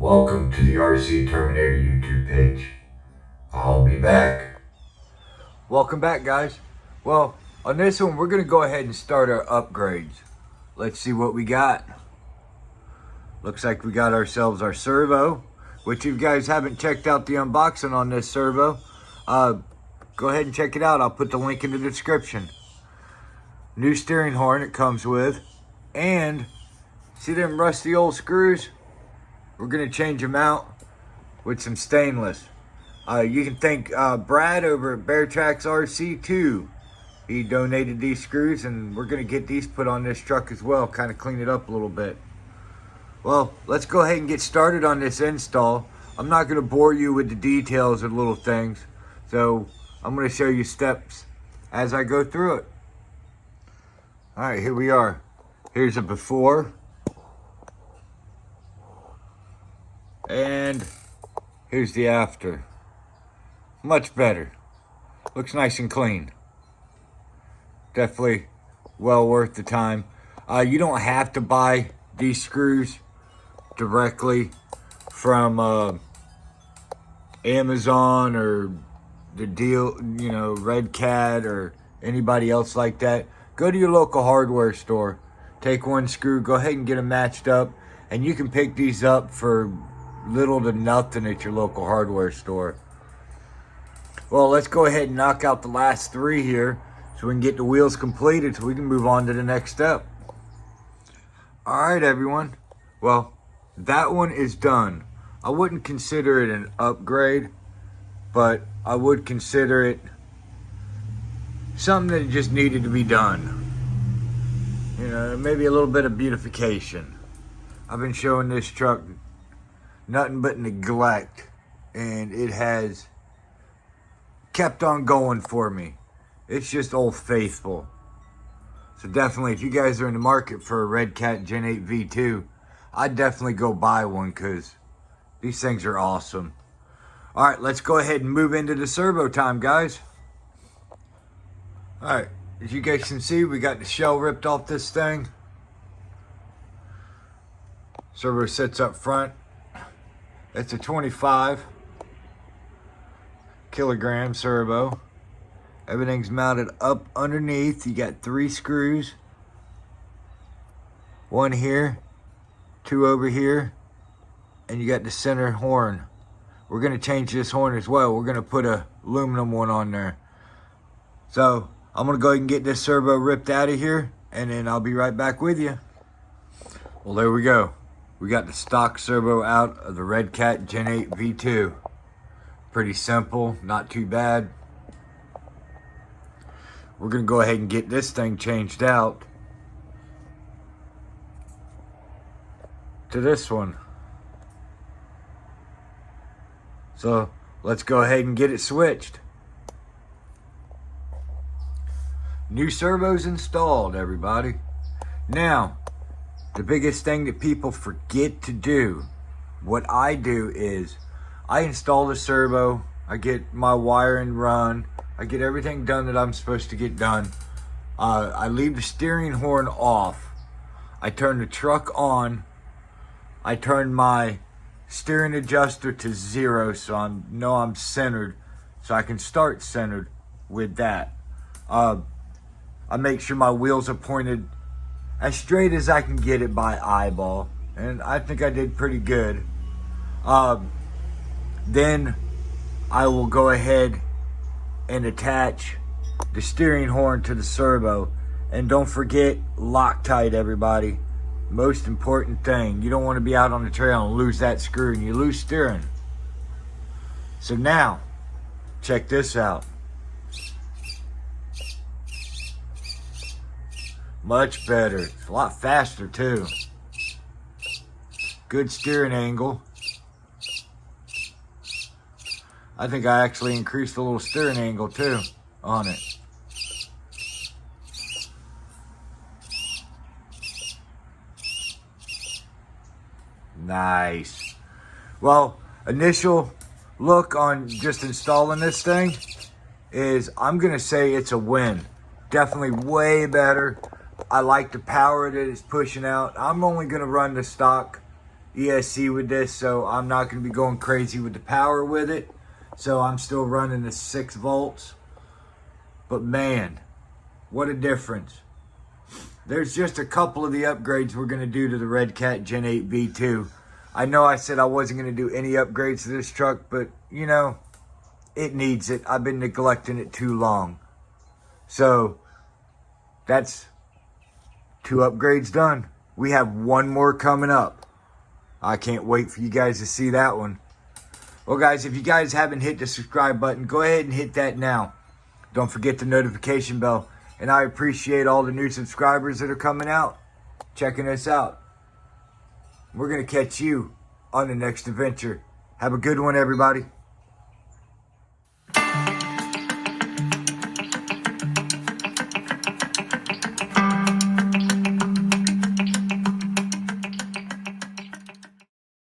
Welcome to the RC Terminator YouTube page. I'll be back. Welcome back, guys. Well, on this one, we're going to go ahead and start our upgrades. Let's see what we got. Looks like we got ourselves our servo, which if you guys haven't checked out the unboxing on this servo, go ahead and check it out. I'll put the link in the description. New steering horn it comes with. And see them rusty old screws? We're going to change them out with some stainless. You can thank Brad over at Bear Tracks RC2. He donated these screws, and we're going to get these put on this truck as well, kind of clean it up a little bit. Well, let's go ahead and get started on this install. I'm not going to bore you with the details of little things, so I'm going to show you steps as I go through it. All right, here we are. Here's a before. And here's the after. Much better. Looks nice and clean. Definitely well worth the time. You don't have to buy these screws directly from Amazon or the deal, Redcat or anybody else like that. Go to your local hardware store. Take one screw, go ahead and get them matched up, and you can pick these up for little to nothing at your local hardware store. Well, let's go ahead and knock out the last three here so we can get the wheels completed so we can move on to the next step. All right, everyone. Well, that one is done. I wouldn't consider it an upgrade, but I would consider it something that just needed to be done. Maybe a little bit of beautification. I've been showing this truck nothing but neglect, and it has kept on going for me. It's just old faithful. So definitely, if you guys are in the market for a Redcat Gen8 V2, I'd definitely go buy one because these things are awesome. All right, let's go ahead and move into the servo time, guys. All right, as you guys can see, we got the shell ripped off this thing. Servo sits up front. It's a 25 kilogram servo. Everything's mounted up underneath. You got 3 screws. 1 here, 2 over here, and you got the center horn. We're going to change this horn as well. We're going to put a aluminum one on there. So I'm going to go ahead and get this servo ripped out of here, and then I'll be right back with you. Well, there we go. We got the stock servo out of the Redcat Gen8 V2. Pretty simple, not too bad. We're gonna go ahead and get this thing changed out to this one. So let's go ahead and get it switched. New servos installed, everybody. Now, the biggest thing that people forget to do, what I do is I install the servo, I get my wiring run, I get everything done that I'm supposed to get done. I leave the steering horn off. I turn the truck on. I turn my steering adjuster to 0 so I know I'm centered, so I can start centered with that. I make sure my wheels are pointed as straight as I can get it by eyeball, and I think I did pretty good. Then I will go ahead and attach the steering horn to the servo, and don't forget Loctite, everybody. Most important thing, you don't want to be out on the trail and lose that screw and you lose steering. So now check this out. Much better. It's a lot faster too. Good steering angle. I think I actually increased a little steering angle too on it. Nice. Well, initial look on just installing this thing is I'm going to say it's a win. Definitely way better. I like the power that it's pushing out. I'm only going to run the stock ESC with this, so I'm not going to be going crazy with the power with it. So I'm still running the 6 volts. But man, what a difference. There's just a couple of the upgrades we're going to do to the Redcat Gen 8 V2. I know I said I wasn't going to do any upgrades to this truck, but you know, it needs it. I've been neglecting it too long. So that's 2 upgrades done. We have 1 more coming up. I can't wait for you guys to see that one. Well guys, if you guys haven't hit the subscribe button, go ahead and hit that now. Don't forget the notification bell. And I appreciate all the new subscribers that are coming out, checking us out. We're going to catch you on the next adventure. Have a good one, everybody.